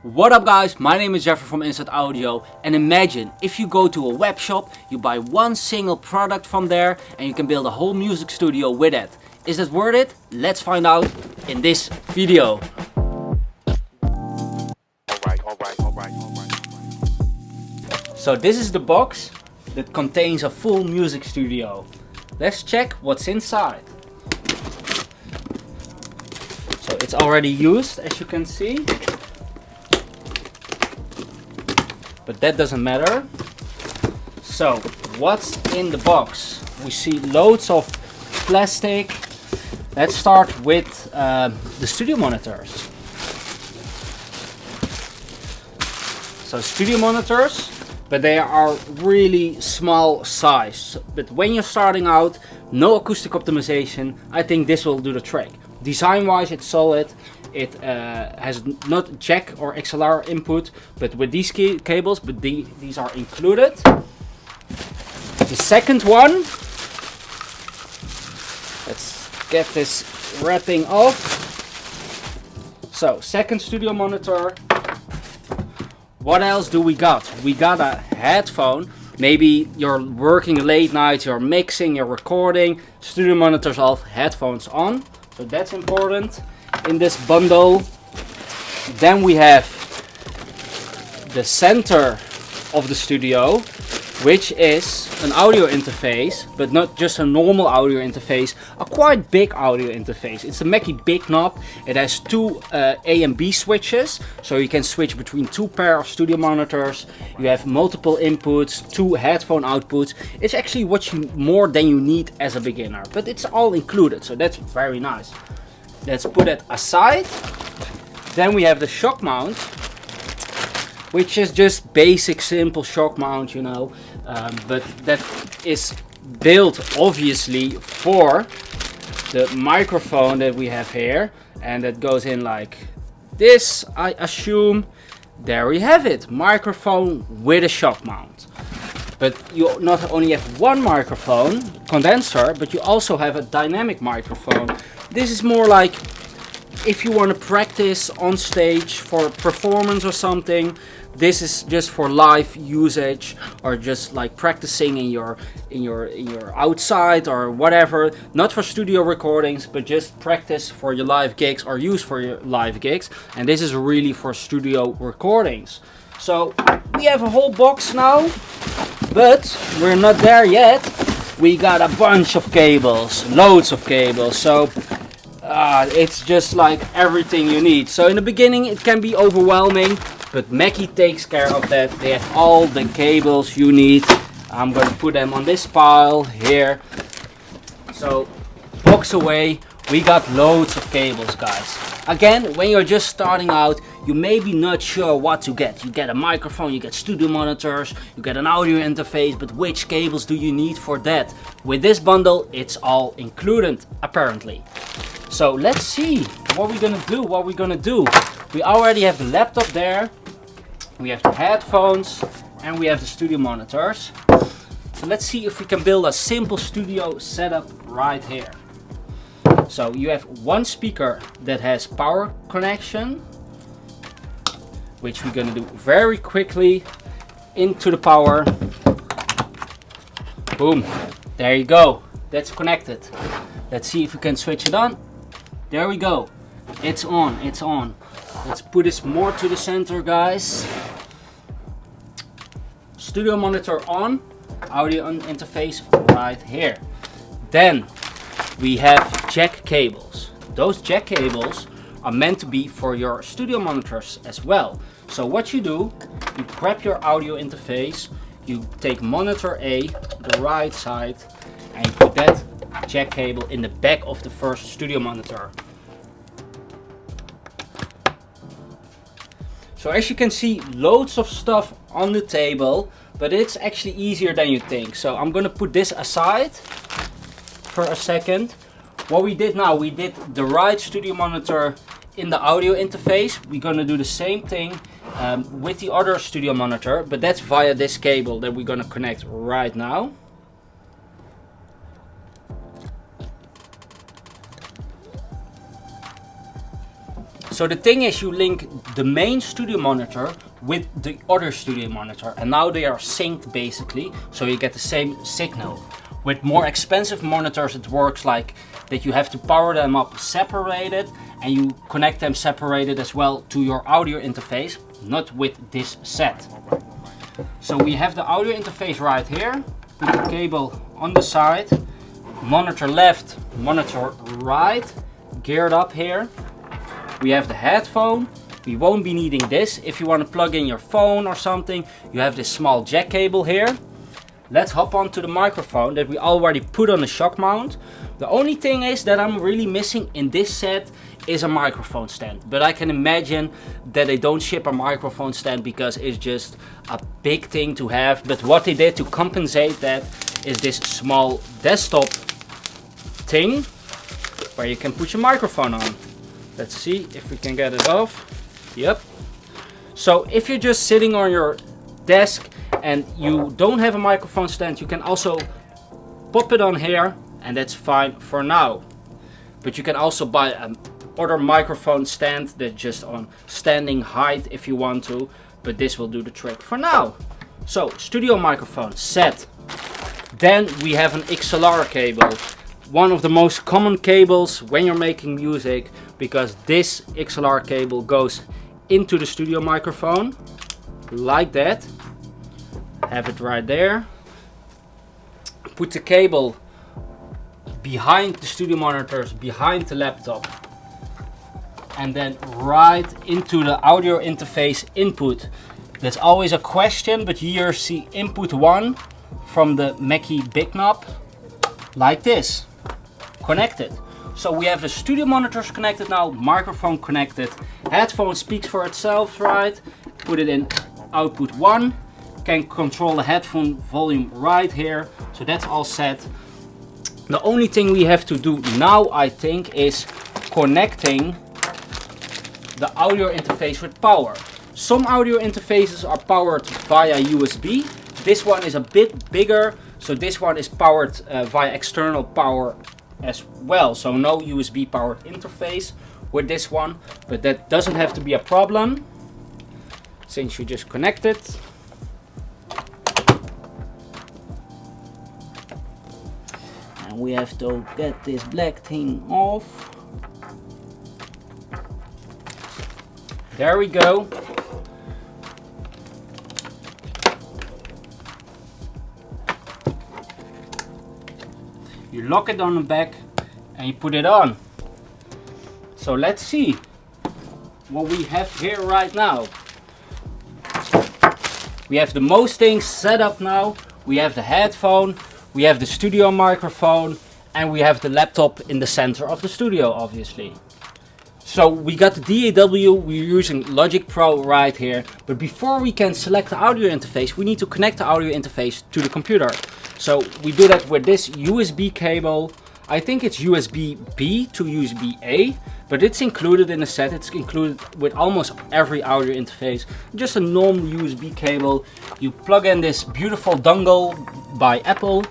What up guys, my name is Jeffrey from Inside Audio, and imagine if you go to a web shop, you buy one single product from there and you can build a whole music studio with it. Is that worth it? Let's find out in this video. So this is the box that contains a full music studio. Let's check what's inside. So it's already used, as you can see. But that doesn't matter. So what's in the box? We see loads of plastic. Let's start with the studio monitors. So studio monitors, but they are really small size. But when you're starting out, no acoustic optimization, I think this will do the trick. Design wise, it's solid. It has not jack or XLR input, but with these cables, but these are included. The second one, let's get this wrapping off. So second studio monitor. What else do we got? We got a headphone. Maybe you're working late nights, you're mixing, you're recording. Studio monitors have headphones on, so that's important in this bundle. Then we have the center of the studio, which is an audio interface, but not just a normal audio interface, a quite big audio interface. It's a Mackie big knob. It has two A and B switches, so you can switch between two pair of studio monitors. You have multiple inputs, two headphone outputs. It's actually more than you need as a beginner, but it's all included, so that's very nice. Let's put it aside. Then we have the shock mount, which is just basic simple shock mount, you know, but that is built obviously for the microphone that we have here, and that goes in like this, I assume. There we have it, microphone with a shock mount. But you not only have one microphone condenser, but you also have a dynamic microphone. This is more like if you want to practice on stage for performance or something. This is just for live usage, or just like practicing in your outside or whatever. Not for studio recordings, but just practice for your live gigs or use for your live gigs. And this is really for studio recordings. So we have a whole box now, but we're not there yet. We got a bunch of cables, loads of cables. So it's just like everything you need. So in the beginning it can be overwhelming, but Mackie takes care of that. They have all the cables you need. I'm gonna put them on this pile here. So box away, we got loads of cables, guys. Again, when you're just starting out, you may be not sure what to get. You get a microphone, you get studio monitors, you get an audio interface, but which cables do you need for that? With this bundle, it's all included, apparently. So let's see what we're gonna do. We already have the laptop there, we have the headphones, and we have the studio monitors. So let's see if we can build a simple studio setup right here. So you have one speaker that has power connection, which we're gonna do very quickly. Into the power. Boom, there you go, that's connected. Let's see if we can switch it on. There we go, it's on, it's on. Let's put this more to the center, guys. Studio monitor on, audio interface right here. Then we have jack cables. Those jack cables are meant to be for your studio monitors as well. So what you do, you grab your audio interface, you take monitor A, the right side, and you put that jack cable in the back of the first studio monitor. So as you can see, loads of stuff on the table, but it's actually easier than you think. So I'm gonna put this aside for a second. What we did now, we did the right studio monitor in the audio interface. We're gonna do the same thing with the other studio monitor, but that's via this cable that we're gonna connect right now. So the thing is, you link the main studio monitor with the other studio monitor, and now they are synced basically, so you get the same signal. With more expensive monitors it works like that you have to power them up separated, and you connect them separated as well to your audio interface, not with this set. So we have the audio interface right here, put the cable on the side, monitor left, monitor right, geared up here. We have the headphone. We won't be needing this. If you want to plug in your phone or something, you have this small jack cable here. Let's hop on to the microphone that we already put on the shock mount. The only thing is that I'm really missing in this set is a microphone stand. But I can imagine that they don't ship a microphone stand because it's just a big thing to have. But what they did to compensate that is this small desktop thing where you can put your microphone on. Let's see if we can get it off. Yep. So if you're just sitting on your desk and you don't have a microphone stand, you can also pop it on here, and that's fine for now. But you can also buy an other microphone stand that's just on standing height if you want to, but this will do the trick for now. So studio microphone set. Then we have an XLR cable. One of the most common cables when you're making music, because this XLR cable goes into the studio microphone like that. Have it right there. Put the cable behind the studio monitors, behind the laptop, and then right into the audio interface input. That's always a question, but here see input 1 from the Mackie big knob, like this. Connected. So we have the studio monitors connected now, microphone connected, headphone speaks for itself, right? Put it in output 1, can control the headphone volume right here, so that's all set. The only thing we have to do now, I think, is connecting the audio interface with power. Some audio interfaces are powered via USB. This one is a bit bigger, so this one is powered via external power as well, so no USB powered interface with this one, but that doesn't have to be a problem since you just connect it. And we have to get this black thing off. There we go. You lock it on the back and you put it on. So let's see what we have here right now. We have the most things set up now. We have the headphone, we have the studio microphone, and we have the laptop in the center of the studio, obviously. So we got the DAW, we're using Logic Pro right here. But before we can select the audio interface, we need to connect the audio interface to the computer. So we do that with this USB cable. I think it's USB-B to USB-A, but it's included in the set. It's included with almost every audio interface. Just a normal USB cable. You plug in this beautiful dongle by Apple,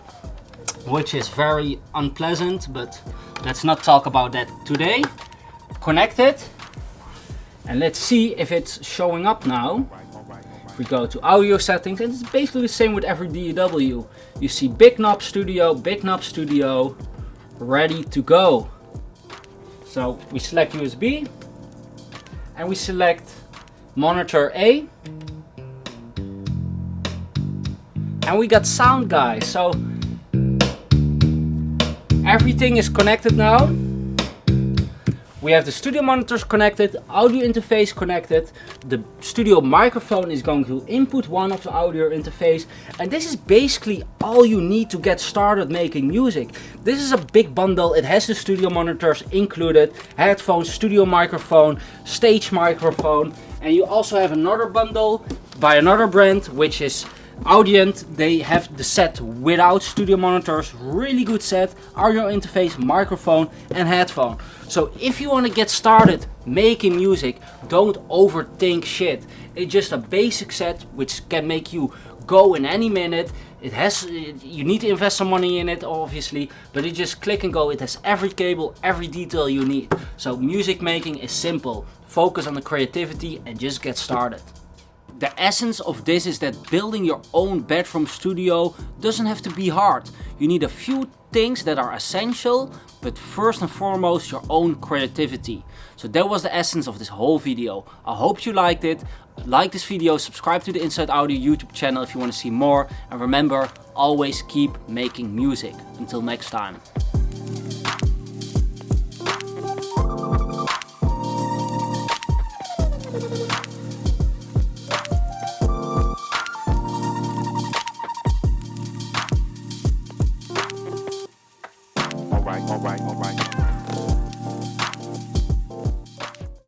which is very unpleasant, but let's not talk about that today. Connect it, and let's see if it's showing up now. If we go to audio settings, and it's basically the same with every DAW. You see big knob studio, ready to go. So we select USB, and we select monitor A, and we got sound, guys. So everything is connected now. We have the studio monitors connected, audio interface connected, the studio microphone is going to input 1 of the audio interface, and this is basically all you need to get started making music. This is a big bundle. It has the studio monitors included, headphones, studio microphone, stage microphone, and you also have another bundle by another brand, which is Audient. They have the set without studio monitors, really good set, audio interface, microphone and headphone. So if you want to get started making music, don't overthink shit. It's just a basic set which can make you go in any minute. You need to invest some money in it obviously, but you just click and go. It has every cable, every detail you need. So music making is simple. Focus on the creativity and just get started. The essence of this is that building your own bedroom studio doesn't have to be hard. You need a few things that are essential, but first and foremost your own creativity. So that was the essence of this whole video. I hope you liked it. Like this video, subscribe to the Inside Audio YouTube channel if you want to see more, and remember, always keep making music. Until next time.